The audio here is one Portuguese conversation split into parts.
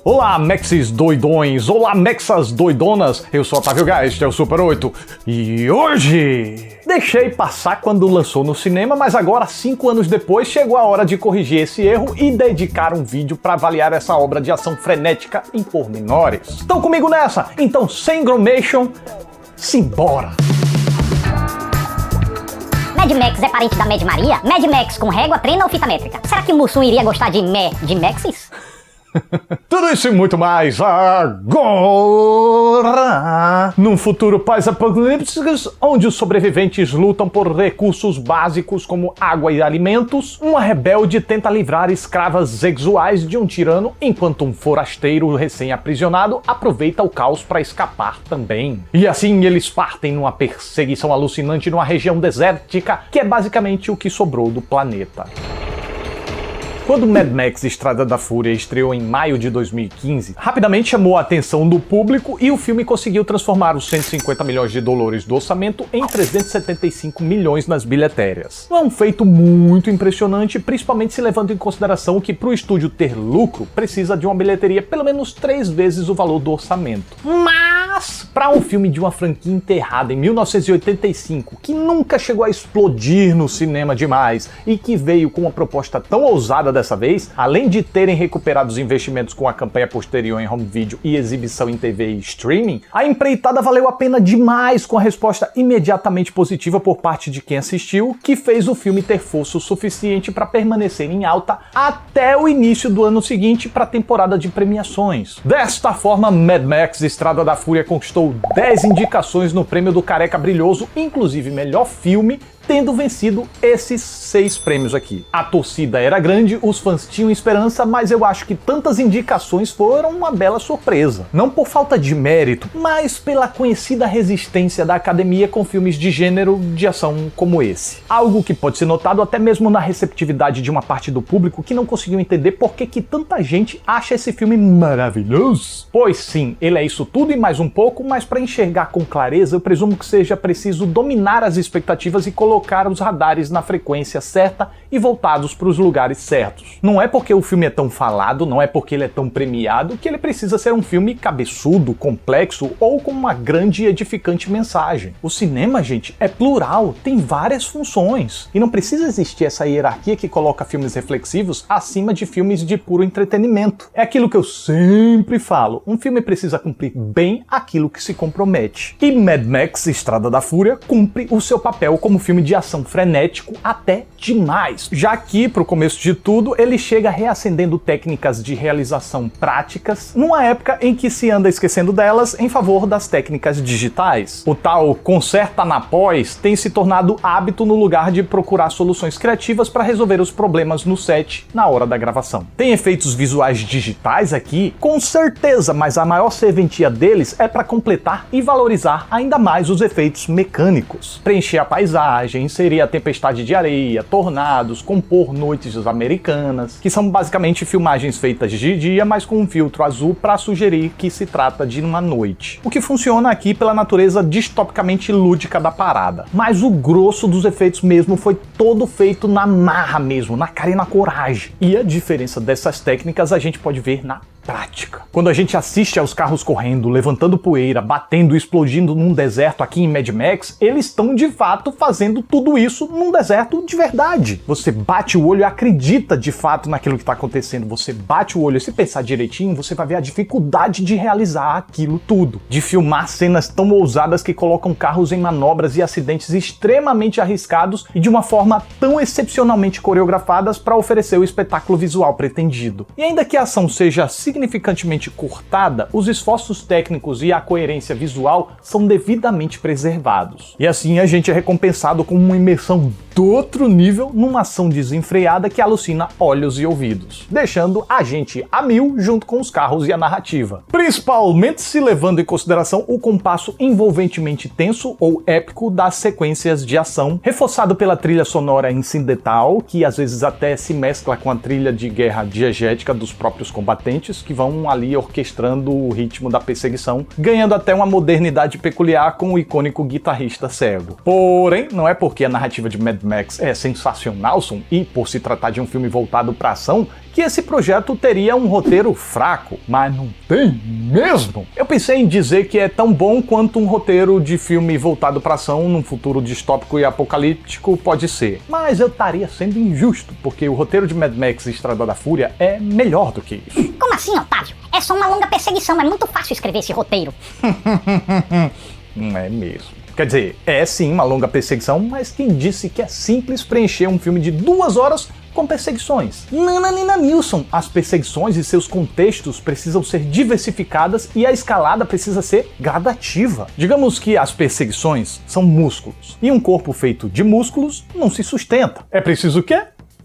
Olá, Mexes doidões! Olá, Mexas doidonas! Eu sou Otávio Gás, este é o Super 8. E hoje... Deixei passar quando lançou no cinema, mas agora, 5 anos depois, chegou a hora de corrigir esse erro e dedicar um vídeo para avaliar essa obra de ação frenética em pormenores. Estão comigo nessa? Então, sem gromation, simbora! Mad Max é parente da Mad Maria? Mad Max com régua, trena ou fita métrica? Será que o Mussum iria gostar de Maxis? Tudo isso e muito mais agora! Num futuro pós-apocalíptico, onde os sobreviventes lutam por recursos básicos como água e alimentos, uma rebelde tenta livrar escravas sexuais de um tirano, enquanto um forasteiro recém-aprisionado aproveita o caos para escapar também. E assim eles partem numa perseguição alucinante numa região desértica, que é basicamente o que sobrou do planeta. Quando Mad Max Estrada da Fúria estreou em maio de 2015, rapidamente chamou a atenção do público e o filme conseguiu transformar os 150 milhões de dólares do orçamento em 375 milhões nas bilhetérias. É um feito muito impressionante, principalmente se levando em consideração que para o estúdio ter lucro, precisa de uma bilheteria pelo menos 3 vezes o valor do orçamento. Mas, para um filme de uma franquia enterrada em 1985, que nunca chegou a explodir no cinema demais e que veio com uma proposta tão ousada dessa vez, além de terem recuperado os investimentos com a campanha posterior em home video e exibição em TV e streaming, a empreitada valeu a pena demais, com a resposta imediatamente positiva por parte de quem assistiu, que fez o filme ter força o suficiente para permanecer em alta até o início do ano seguinte para a temporada de premiações. Desta forma, Mad Max Estrada da Fúria conquistou 10 indicações no prêmio do Careca Brilhoso, inclusive melhor filme, tendo vencido esses 6 prêmios aqui. A torcida era grande, os fãs tinham esperança, mas eu acho que tantas indicações foram uma bela surpresa. Não por falta de mérito, mas pela conhecida resistência da academia com filmes de gênero de ação como esse. Algo que pode ser notado até mesmo na receptividade de uma parte do público que não conseguiu entender por que tanta gente acha esse filme maravilhoso. Pois sim, ele é isso tudo e mais um pouco, mas para enxergar com clareza, eu presumo que seja preciso dominar as expectativas e colocar os radares na frequência certa e voltados para os lugares certos. Não é porque o filme é tão falado, não é porque ele é tão premiado, que ele precisa ser um filme cabeçudo, complexo ou com uma grande e edificante mensagem. O cinema, gente, é plural, tem várias funções. E não precisa existir essa hierarquia que coloca filmes reflexivos acima de filmes de puro entretenimento. É aquilo que eu sempre falo, um filme precisa cumprir bem aquilo que se compromete. E Mad Max Estrada da Fúria cumpre o seu papel como filme de ação frenético até demais, já que, pro começo de tudo, ele chega reacendendo técnicas de realização práticas numa época em que se anda esquecendo delas em favor das técnicas digitais. O tal conserta na pós tem se tornado hábito no lugar de procurar soluções criativas para resolver os problemas no set na hora da gravação. Tem efeitos visuais digitais aqui? Com certeza, mas a maior serventia deles é para completar e valorizar ainda mais os efeitos mecânicos. Preencher a paisagem, inserir a tempestade de areia, tornados, compor noites americanas, que são basicamente filmagens feitas de dia, mas com um filtro azul para sugerir que se trata de uma noite. O que funciona aqui pela natureza distopicamente lúdica da parada. Mas o grosso dos efeitos mesmo foi todo feito na marra mesmo, na cara e na coragem. E a diferença dessas técnicas a gente pode ver na prática. Quando a gente assiste aos carros correndo, levantando poeira, batendo e explodindo num deserto aqui em Mad Max, eles estão de fato fazendo tudo isso num deserto de verdade. Você bate o olho e acredita de fato naquilo que está acontecendo. Você bate o olho e se pensar direitinho, você vai ver a dificuldade de realizar aquilo tudo. De filmar cenas tão ousadas que colocam carros em manobras e acidentes extremamente arriscados e de uma forma tão excepcionalmente coreografadas para oferecer o espetáculo visual pretendido. E ainda que a ação seja significantemente cortada, os esforços técnicos e a coerência visual são devidamente preservados. E assim a gente é recompensado com uma imersão do outro nível numa ação desenfreada que alucina olhos e ouvidos, deixando a gente a mil junto com os carros e a narrativa. Principalmente se levando em consideração o compasso envolventemente tenso ou épico das sequências de ação, reforçado pela trilha sonora incidental, que às vezes até se mescla com a trilha de guerra diegética dos próprios combatentes, que vão ali orquestrando o ritmo da perseguição, ganhando até uma modernidade peculiar com o icônico guitarrista cego. Porém, não é porque a narrativa de Mad Max é sensacional, e por se tratar de um filme voltado para ação, que esse projeto teria um roteiro fraco, mas não tem mesmo. Eu pensei em dizer que é tão bom quanto um roteiro de filme voltado para ação num futuro distópico e apocalíptico pode ser, mas eu estaria sendo injusto, porque o roteiro de Mad Max Estrada da Fúria é melhor do que isso. Como assim, Otávio? É só uma longa perseguição, é muito fácil escrever esse roteiro. Não é mesmo. Quer dizer, é sim uma longa perseguição, mas quem disse que é simples preencher um filme de 2 horas com perseguições? Nananina Nilson, as perseguições e seus contextos precisam ser diversificadas e a escalada precisa ser gradativa. Digamos que as perseguições são músculos, e um corpo feito de músculos não se sustenta. É preciso o quê?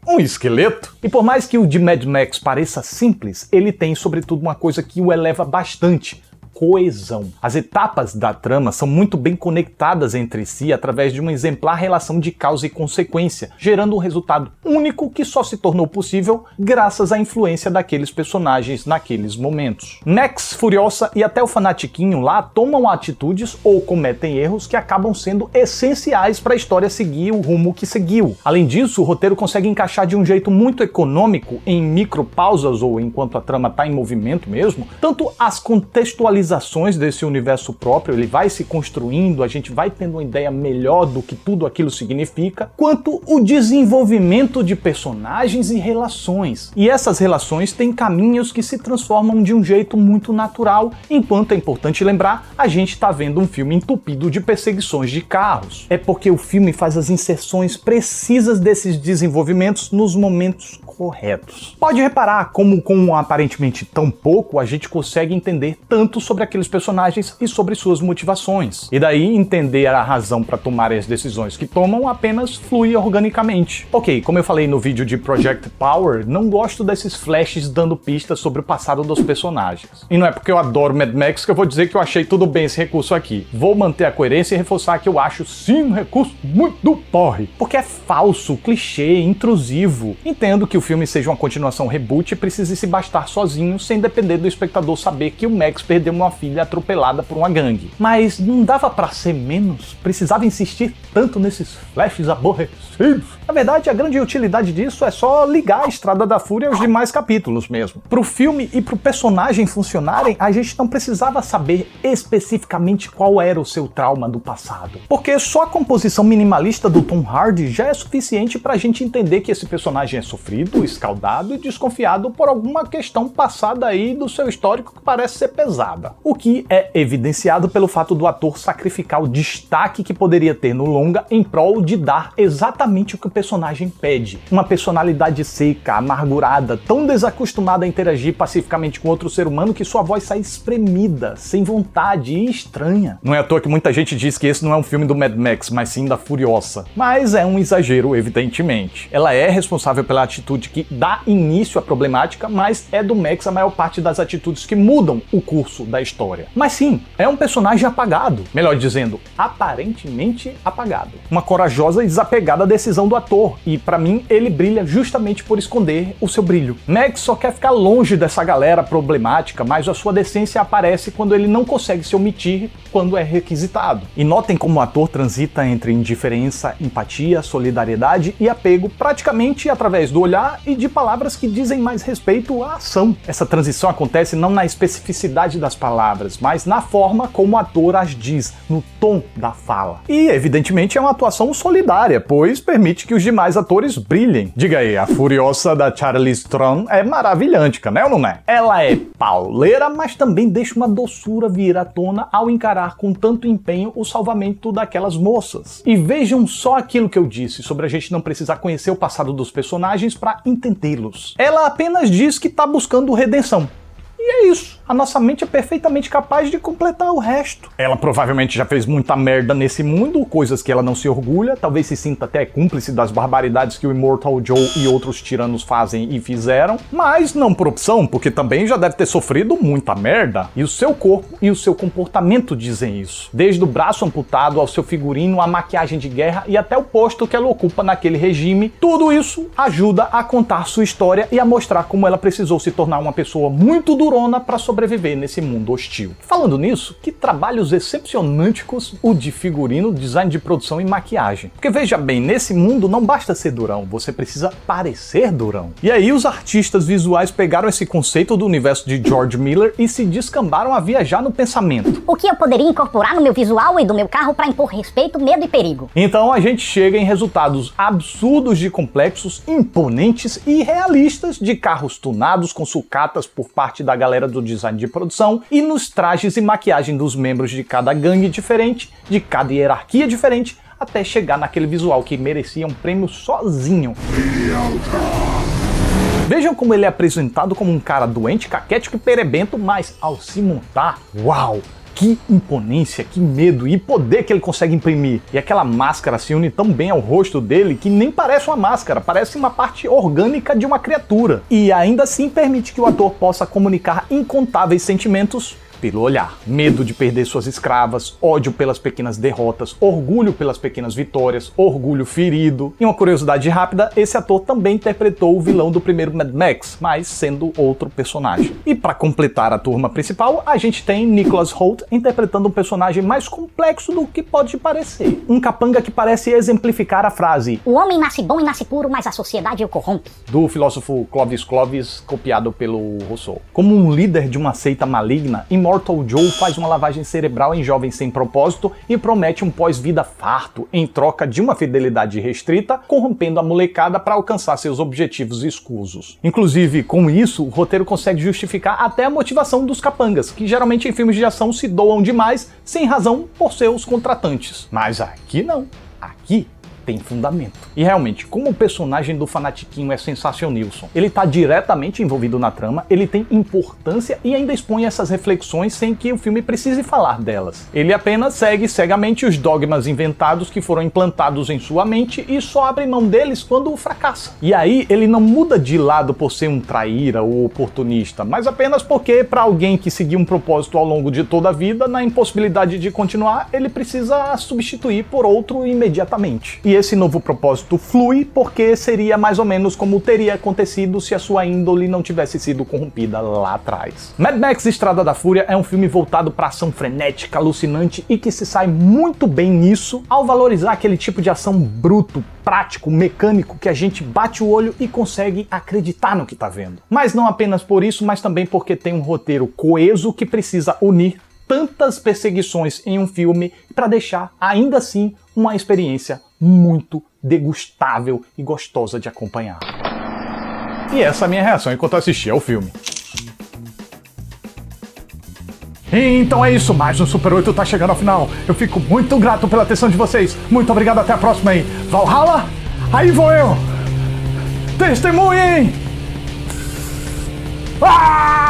Um esqueleto. E por mais que o de Mad Max pareça simples, ele tem sobretudo uma coisa que o eleva bastante: coesão. As etapas da trama são muito bem conectadas entre si através de uma exemplar relação de causa e consequência, gerando um resultado único que só se tornou possível graças à influência daqueles personagens naqueles momentos. Max, Furiosa e até o Fanatiquinho lá tomam atitudes ou cometem erros que acabam sendo essenciais para a história seguir o rumo que seguiu. Além disso, o roteiro consegue encaixar de um jeito muito econômico, em micropausas ou enquanto a trama está em movimento mesmo, tanto as contextualizações desse universo próprio, ele vai se construindo, a gente vai tendo uma ideia melhor do que tudo aquilo significa, quanto o desenvolvimento de personagens e relações. E essas relações têm caminhos que se transformam de um jeito muito natural, enquanto é importante lembrar, a gente está vendo um filme entupido de perseguições de carros. É porque o filme faz as inserções precisas desses desenvolvimentos nos momentos corretos. Pode reparar como com aparentemente tão pouco a gente consegue entender tanto sobre aqueles personagens e sobre suas motivações. E daí entender a razão para tomarem as decisões que tomam apenas flui organicamente. Ok, como eu falei no vídeo de Project Power, não gosto desses flashes dando pistas sobre o passado dos personagens. E não é porque eu adoro Mad Max que eu vou dizer que eu achei tudo bem esse recurso aqui. Vou manter a coerência e reforçar que eu acho sim um recurso muito porre. Porque é falso, clichê, intrusivo. Entendo que o filme seja uma continuação reboot e precise se bastar sozinho, sem depender do espectador saber que o Max perdeu uma filha atropelada por uma gangue. Mas não dava pra ser menos? Precisava insistir tanto nesses flashes aborrecidos? Na verdade, a grande utilidade disso é só ligar a Estrada da Fúria aos demais capítulos mesmo. Pro filme e pro personagem funcionarem, a gente não precisava saber especificamente qual era o seu trauma do passado. Porque só a composição minimalista do Tom Hardy já é suficiente pra gente entender que esse personagem é sofrido, escaldado e desconfiado por alguma questão passada aí do seu histórico que parece ser pesada. O que é evidenciado pelo fato do ator sacrificar o destaque que poderia ter no longa em prol de dar exatamente o que o personagem pede. Uma personalidade seca, amargurada, tão desacostumada a interagir pacificamente com outro ser humano que sua voz sai espremida, sem vontade e estranha. Não é à toa que muita gente diz que esse não é um filme do Mad Max, mas sim da Furiosa. Mas é um exagero, evidentemente. Ela é responsável pela atitude que dá início à problemática, mas é do Max a maior parte das atitudes que mudam o curso da história. Mas sim, é um personagem apagado. Melhor dizendo, aparentemente apagado. Uma corajosa e desapegada decisão do ator, e pra mim ele brilha justamente por esconder o seu brilho. Max só quer ficar longe dessa galera problemática, mas a sua decência aparece quando ele não consegue se omitir quando é requisitado. E notem como o ator transita entre indiferença, empatia, solidariedade e apego, praticamente através do olhar e de palavras que dizem mais respeito à ação. Essa transição acontece não na especificidade das palavras, mas na forma como o ator as diz, no tom da fala. E, evidentemente, é uma atuação solidária, pois permite que os demais atores brilhem. Diga aí, a Furiosa da Charlize Theron é maravilhante, né ou não é? Ela é pauleira, mas também deixa uma doçura vir à tona ao encarar com tanto empenho o salvamento daquelas moças. E vejam só aquilo que eu disse sobre a gente não precisar conhecer o passado dos personagens para entendê-los. Ela apenas diz que tá buscando redenção. E é isso. a nossa mente é perfeitamente capaz de completar o resto. Ela provavelmente já fez muita merda nesse mundo, coisas que ela não se orgulha, talvez se sinta até cúmplice das barbaridades que o Immortal Joe e outros tiranos fazem e fizeram, mas não por opção, porque também já deve ter sofrido muita merda. E o seu corpo e o seu comportamento dizem isso. Desde o braço amputado ao seu figurino, a maquiagem de guerra e até o posto que ela ocupa naquele regime, tudo isso ajuda a contar sua história e a mostrar como ela precisou se tornar uma pessoa muito durona para sobreviver nesse mundo hostil. Falando nisso, que trabalhos excepcionantes o de figurino, design de produção e maquiagem. Porque veja bem, nesse mundo não basta ser durão, você precisa parecer durão. E aí os artistas visuais pegaram esse conceito do universo de George Miller e se descambaram a viajar no pensamento. O que eu poderia incorporar no meu visual e do meu carro para impor respeito, medo e perigo? Então a gente chega em resultados absurdos de complexos, imponentes e realistas de carros tunados com sucatas por parte da galera do design de produção e nos trajes e maquiagem dos membros de cada gangue diferente, de cada hierarquia diferente, até chegar naquele visual que merecia um prêmio sozinho. Vejam como ele é apresentado como um cara doente, caquético e perebento, mas ao se montar, uau! Que imponência, que medo e poder que ele consegue imprimir. E aquela máscara se une tão bem ao rosto dele que nem parece uma máscara, parece uma parte orgânica de uma criatura. E ainda assim permite que o ator possa comunicar incontáveis sentimentos pelo olhar. Medo de perder suas escravas, ódio pelas pequenas derrotas, orgulho pelas pequenas vitórias, orgulho ferido. E uma curiosidade rápida, esse ator também interpretou o vilão do primeiro Mad Max, mas sendo outro personagem. E para completar a turma principal, a gente tem Nicholas Hoult interpretando um personagem mais complexo do que pode parecer. Um capanga que parece exemplificar a frase "O homem nasce bom e nasce puro, mas a sociedade o corrompe", do filósofo Clovis Clovis, copiado pelo Rousseau. Como um líder de uma seita maligna, Immortal Joe faz uma lavagem cerebral em jovens sem propósito e promete um pós-vida farto em troca de uma fidelidade restrita, corrompendo a molecada para alcançar seus objetivos escusos. Inclusive, com isso, o roteiro consegue justificar até a motivação dos capangas, que geralmente em filmes de ação se doam demais, sem razão, por seus contratantes. Mas aqui não. Aqui tem fundamento. E realmente, como o personagem do Fanatiquinho é sensacionilson, ele tá diretamente envolvido na trama, ele tem importância e ainda expõe essas reflexões sem que o filme precise falar delas. Ele apenas segue cegamente os dogmas inventados que foram implantados em sua mente e só abre mão deles quando fracassa. E aí, ele não muda de lado por ser um traíra ou oportunista, mas apenas porque, para alguém que seguiu um propósito ao longo de toda a vida, na impossibilidade de continuar, ele precisa substituir por outro imediatamente. E esse novo propósito flui porque seria mais ou menos como teria acontecido se a sua índole não tivesse sido corrompida lá atrás. Mad Max Estrada da Fúria é um filme voltado para ação frenética, alucinante e que se sai muito bem nisso ao valorizar aquele tipo de ação bruto, prático, mecânico que a gente bate o olho e consegue acreditar no que tá vendo. Mas não apenas por isso, mas também porque tem um roteiro coeso que precisa unir tantas perseguições em um filme para deixar, ainda assim, uma experiência muito degustável e gostosa de acompanhar. E essa é a minha reação enquanto eu assistia ao filme. Então é isso, mais um Super 8 tá chegando ao final. Eu fico muito grato pela atenção de vocês. Muito obrigado, até a próxima aí. Valhalla, aí vou eu. Testemunhem! Ah!